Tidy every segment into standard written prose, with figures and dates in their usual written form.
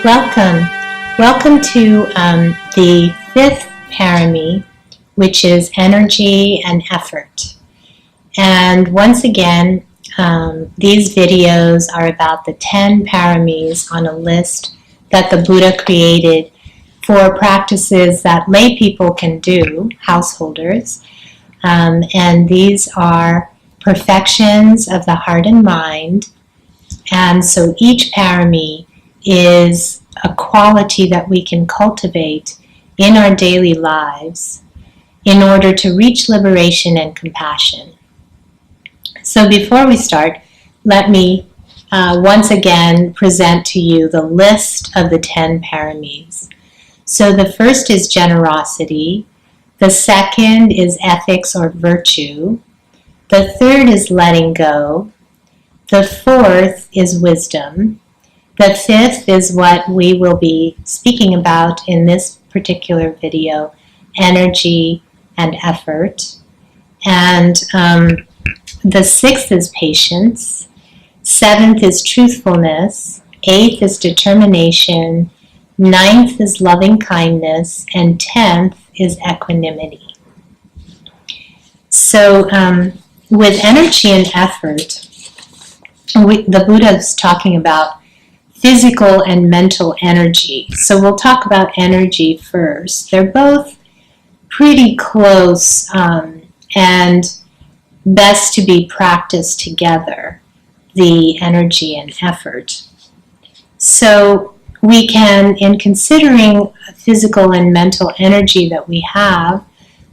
Welcome. Welcome to the fifth parami, which is energy and effort. And once again, these videos are about the 10 paramis on a list that the Buddha created for practices that lay people can do, householders. And these are perfections of the heart and mind. And so each parami is a quality that we can cultivate in our daily lives in order to reach liberation and compassion. So before we start, let me once again present to you the list of the 10 paramis. So the first is generosity, the second is ethics or virtue, the third is letting go, the fourth is wisdom, the fifth is what we will be speaking about in this particular video, energy and effort. And the sixth is patience, seventh is truthfulness, eighth is determination, ninth is loving kindness, and 10th is equanimity. So with energy and effort, the Buddha is talking about physical and mental energy. So we'll talk about energy first. They're both pretty close and best to be practiced together, the energy and effort. So we can, in considering physical and mental energy that we have,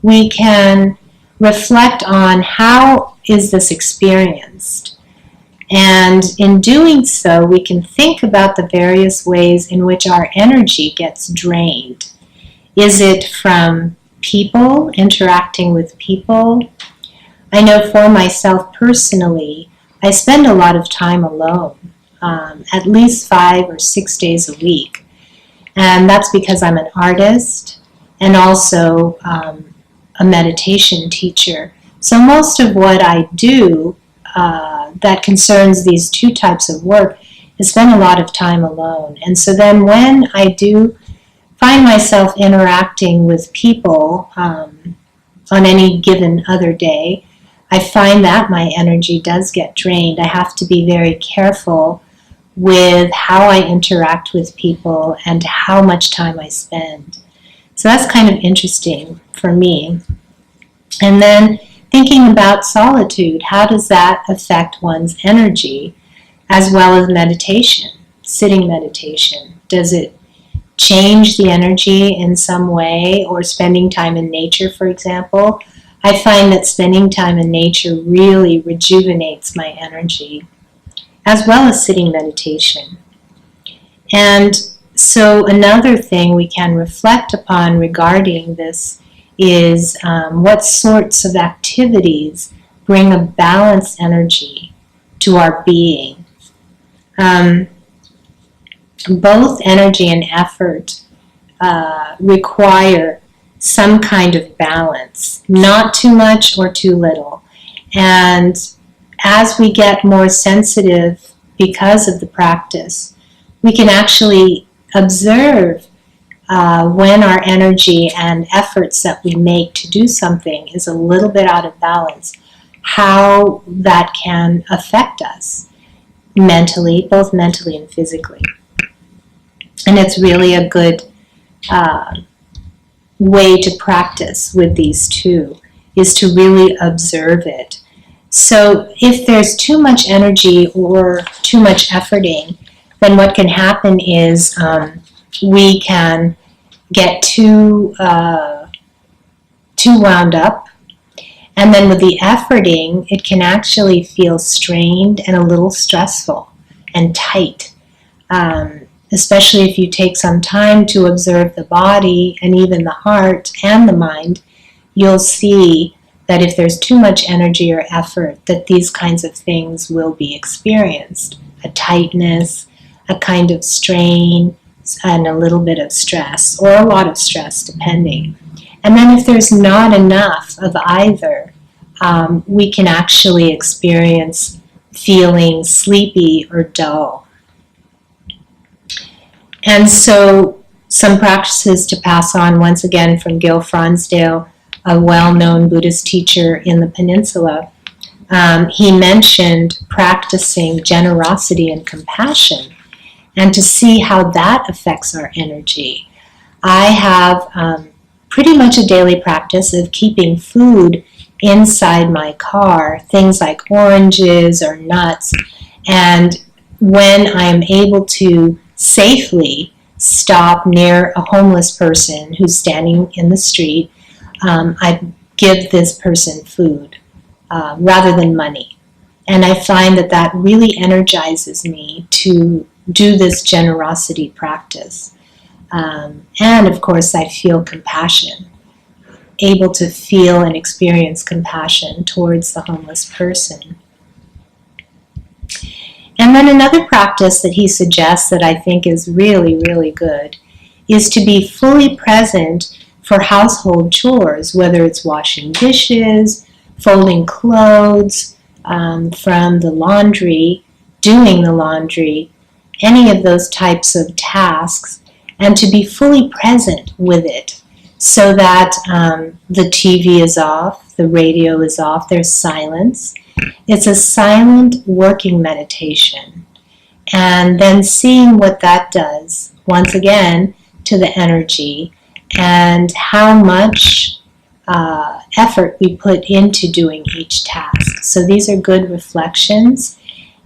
we can reflect on how is this experienced. And in doing so, we can think about the various ways in which our energy gets drained. Is it from people, interacting with people? I know for myself personally, I spend a lot of time alone, at least 5 or 6 days a week. And that's because I'm an artist and also a meditation teacher. So most of what I do that concerns these two types of work is spend a lot of time alone. And so then when I do find myself interacting with people on any given other day, I find that my energy does get drained. I have to be very careful with how I interact with people and how much time I spend. So that's kind of interesting for me. And then thinking about solitude, how does that affect one's energy, as well as meditation, sitting meditation? Does it change the energy in some way, or spending time in nature, for example? I find that spending time in nature really rejuvenates my energy, as well as sitting meditation. And so another thing we can reflect upon regarding this is what sorts of activities bring a balanced energy to our being. Both energy and effort require some kind of balance, not too much or too little. And as we get more sensitive because of the practice, we can actually observe when our energy and efforts that we make to do something is a little bit out of balance, how that can affect us mentally, both mentally and physically. And it's really a good way to practice with these two, is to really observe it. So if there's too much energy or too much efforting, then what can happen is we can get too wound up, and then with the efforting, it can actually feel strained and a little stressful and tight, especially if you take some time to observe the body and even the heart and the mind. You'll see that if there's too much energy or effort, that these kinds of things will be experienced. A tightness, a kind of strain, and a little bit of stress, or a lot of stress, depending. And then if there's not enough of either, we can actually experience feeling sleepy or dull. And so some practices to pass on, once again from Gil Fronsdale, a well-known Buddhist teacher in the peninsula. He mentioned practicing generosity and compassion, and to see how that affects our energy. I have pretty much a daily practice of keeping food inside my car, things like oranges or nuts, and when I am able to safely stop near a homeless person who's standing in the street, I give this person food rather than money. And I find that that really energizes me to do this generosity practice. And of course, I feel compassion, able to feel and experience compassion towards the homeless person. And then another practice that he suggests that I think is really, really good is to be fully present for household chores, whether it's washing dishes, folding clothes, from the laundry, doing the laundry, any of those types of tasks, and to be fully present with it so that the TV is off, the radio is off, there's silence. It's a silent working meditation. And then seeing what that does, once again, to the energy and how much effort we put into doing each task. So these are good reflections.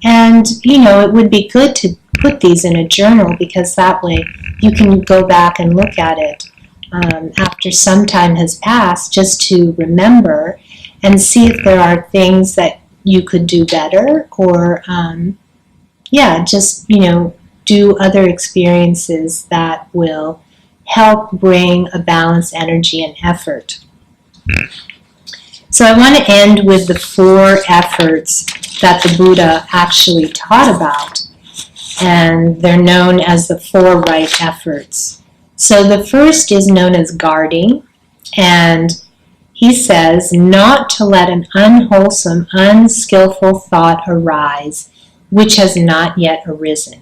And, it would be good to put these in a journal, because that way you can go back and look at it after some time has passed, just to remember and see if there are things that you could do better, or just do other experiences that will help bring a balanced energy and effort. So I want to end with the 4 efforts that the Buddha actually taught about, and they're known as the 4 right efforts. So the first is known as guarding, and he says not to let an unwholesome, unskillful thought arise which has not yet arisen.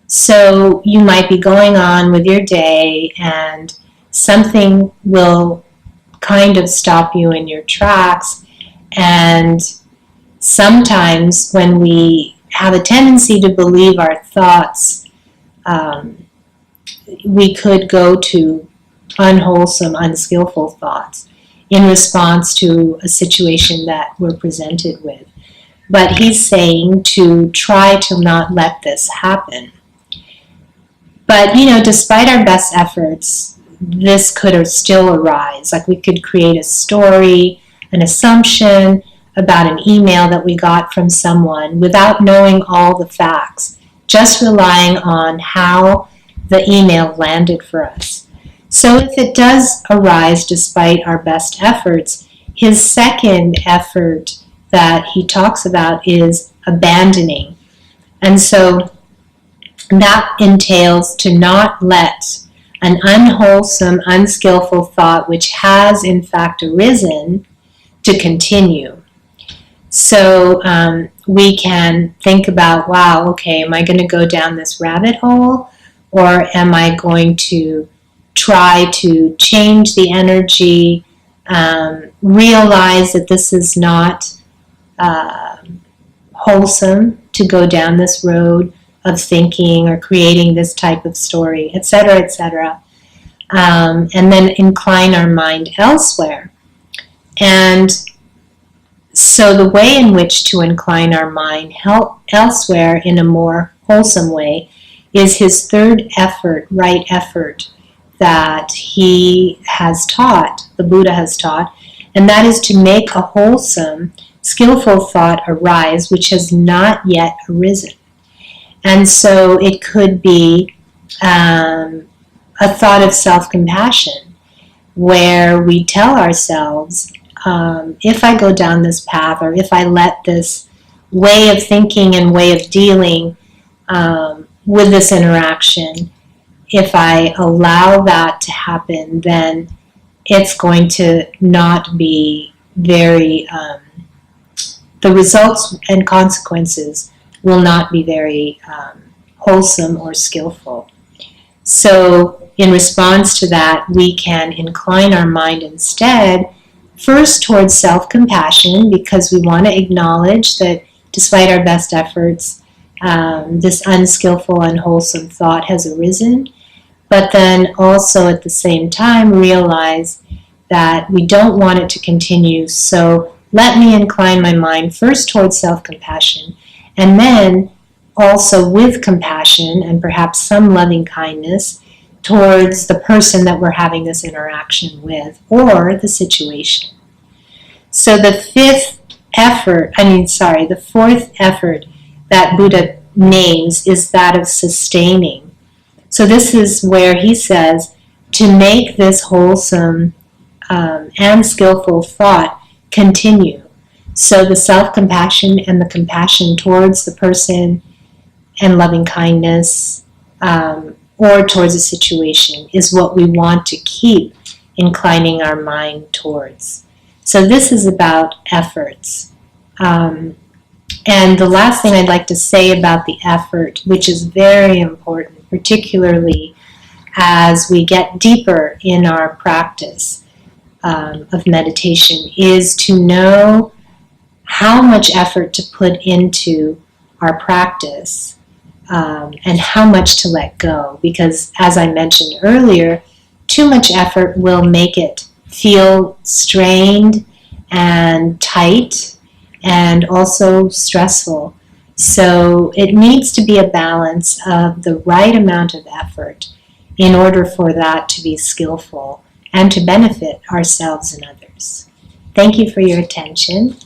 So you might be going on with your day and something will kind of stop you in your tracks, and sometimes when we have a tendency to believe our thoughts, we could go to unwholesome, unskillful thoughts in response to a situation that we're presented with. But he's saying to try to not let this happen. But, despite our best efforts, this could still arise. Like we could create a story, an assumption about an email that we got from someone without knowing all the facts, just relying on how the email landed for us. So if it does arise despite our best efforts, his second effort that he talks about is abandoning. And so that entails to not let an unwholesome, unskillful thought which has in fact arisen to continue. So we can think about, wow, okay, am I going to go down this rabbit hole, or am I going to try to change the energy, realize that this is not wholesome to go down this road of thinking or creating this type of story, etc., etc., and then incline our mind elsewhere. And so the way in which to incline our mind elsewhere in a more wholesome way is his third effort, right effort, that he has taught, the Buddha has taught, and that is to make a wholesome, skillful thought arise which has not yet arisen. And so it could be a thought of self-compassion, where we tell ourselves, if I go down this path, or if I let this way of thinking and way of dealing with this interaction, if I allow that to happen, then it's going to not be very, the results and consequences will not be very wholesome or skillful. So in response to that, we can incline our mind instead first towards self-compassion, because we want to acknowledge that despite our best efforts, this unskillful, unwholesome thought has arisen. But then also at the same time realize that we don't want it to continue. So let me incline my mind first towards self-compassion, and then also with compassion and perhaps some loving kindness towards the person that we're having this interaction with, or the situation. So the fourth effort that Buddha names is that of sustaining. So this is where he says to make this wholesome and skillful thought continue. So the self-compassion and the compassion towards the person and loving kindness or towards a situation is what we want to keep inclining our mind towards. So this is about efforts. And the last thing I'd like to say about the effort, which is very important, particularly as we get deeper in our practice of meditation, is to know how much effort to put into our practice and how much to let go. Because as I mentioned earlier, too much effort will make it feel strained and tight and also stressful. So it needs to be a balance of the right amount of effort in order for that to be skillful and to benefit ourselves and others. Thank you for your attention.